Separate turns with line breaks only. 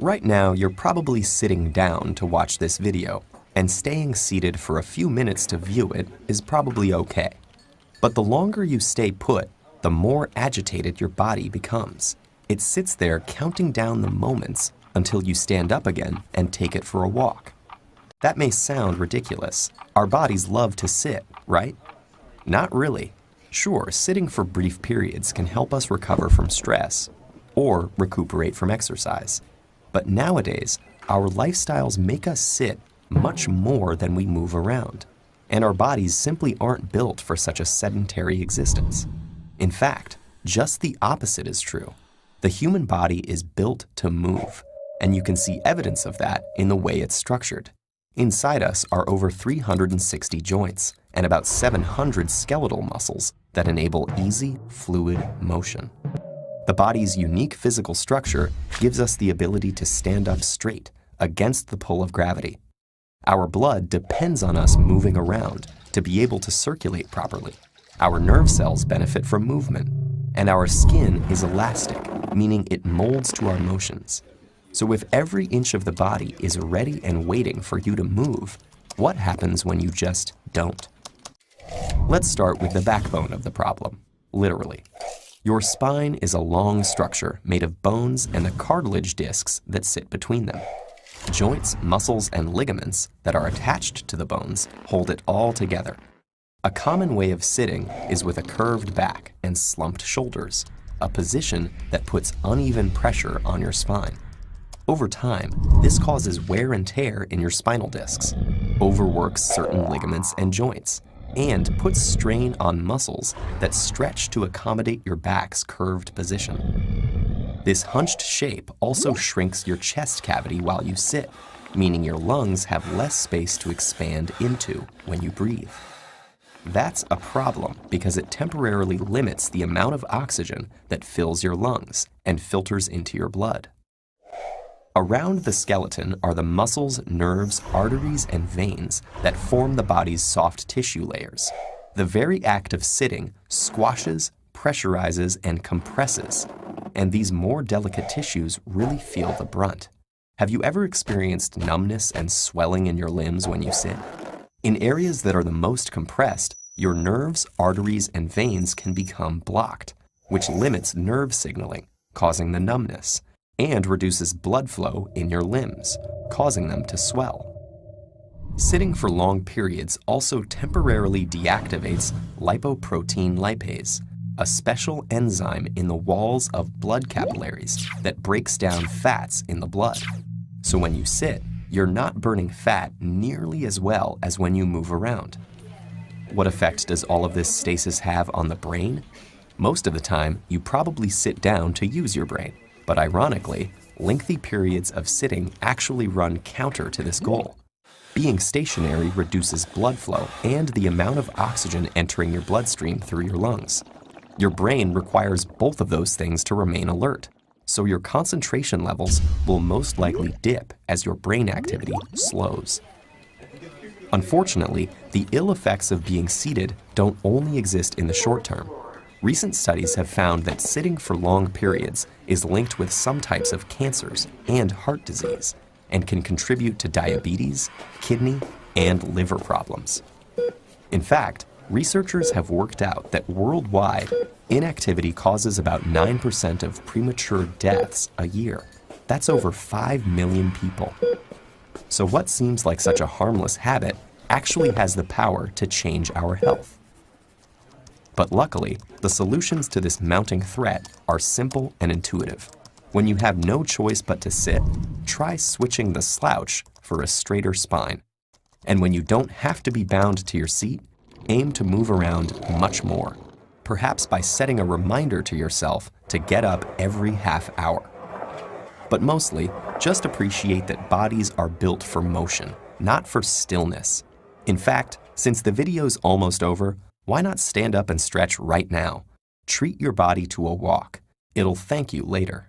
Right now, you're probably sitting down to watch this video, and staying seated for a few minutes to view it is probably okay. But the longer you stay put, the more agitated your body becomes. It sits there counting down the moments until you stand up again and take it for a walk. That may sound ridiculous. Our bodies love to sit, right? Not really. Sure, sitting for brief periods can help us recover from stress or recuperate from exercise. But nowadays, our lifestyles make us sit much more than we move around, and our bodies simply aren't built for such a sedentary existence. In fact, just the opposite is true. The human body is built to move, and you can see evidence of that in the way it's structured. Inside us are over 360 joints and about 700 skeletal muscles that enable easy, fluid motion. The body's unique physical structure gives us the ability to stand up straight against the pull of gravity. Our blood depends on us moving around to be able to circulate properly. Our nerve cells benefit from movement, and our skin is elastic, meaning it molds to our motions. So if every inch of the body is ready and waiting for you to move, what happens when you just don't? Let's start with the backbone of the problem, literally. Your spine is a long structure made of bones and the cartilage discs that sit between them. Joints, muscles, and ligaments that are attached to the bones hold it all together. A common way of sitting is with a curved back and slumped shoulders, a position that puts uneven pressure on your spine. Over time, this causes wear and tear in your spinal discs, overworks certain ligaments and joints, and puts strain on muscles that stretch to accommodate your back's curved position. This hunched shape also shrinks your chest cavity while you sit, meaning your lungs have less space to expand into when you breathe. That's a problem because it temporarily limits the amount of oxygen that fills your lungs and filters into your blood. Around the skeleton are the muscles, nerves, arteries, and veins that form the body's soft tissue layers. The very act of sitting squashes, pressurizes, and compresses, and these more delicate tissues really feel the brunt. Have you ever experienced numbness and swelling in your limbs when you sit? In areas that are the most compressed, your nerves, arteries, and veins can become blocked, which limits nerve signaling, causing the numbness, and reduces blood flow in your limbs, causing them to swell. Sitting for long periods also temporarily deactivates lipoprotein lipase, a special enzyme in the walls of blood capillaries that breaks down fats in the blood. So when you sit, you're not burning fat nearly as well as when you move around. What effect does all of this stasis have on the brain? Most of the time, you probably sit down to use your brain. But ironically, lengthy periods of sitting actually run counter to this goal. Being stationary reduces blood flow and the amount of oxygen entering your bloodstream through your lungs. Your brain requires both of those things to remain alert, so your concentration levels will most likely dip as your brain activity slows. Unfortunately, the ill effects of being seated don't only exist in the short term. Recent studies have found that sitting for long periods is linked with some types of cancers and heart disease, and can contribute to diabetes, kidney, and liver problems. In fact, researchers have worked out that worldwide, inactivity causes about 9% of premature deaths a year. That's over 5 million people. So what seems like such a harmless habit actually has the power to change our health. But luckily, the solutions to this mounting threat are simple and intuitive. When you have no choice but to sit, try switching the slouch for a straighter spine. And when you don't have to be bound to your seat, aim to move around much more, perhaps by setting a reminder to yourself to get up every half hour. But mostly, just appreciate that bodies are built for motion, not for stillness. In fact, since the video's almost over, why not stand up and stretch right now? Treat your body to a walk. It'll thank you later.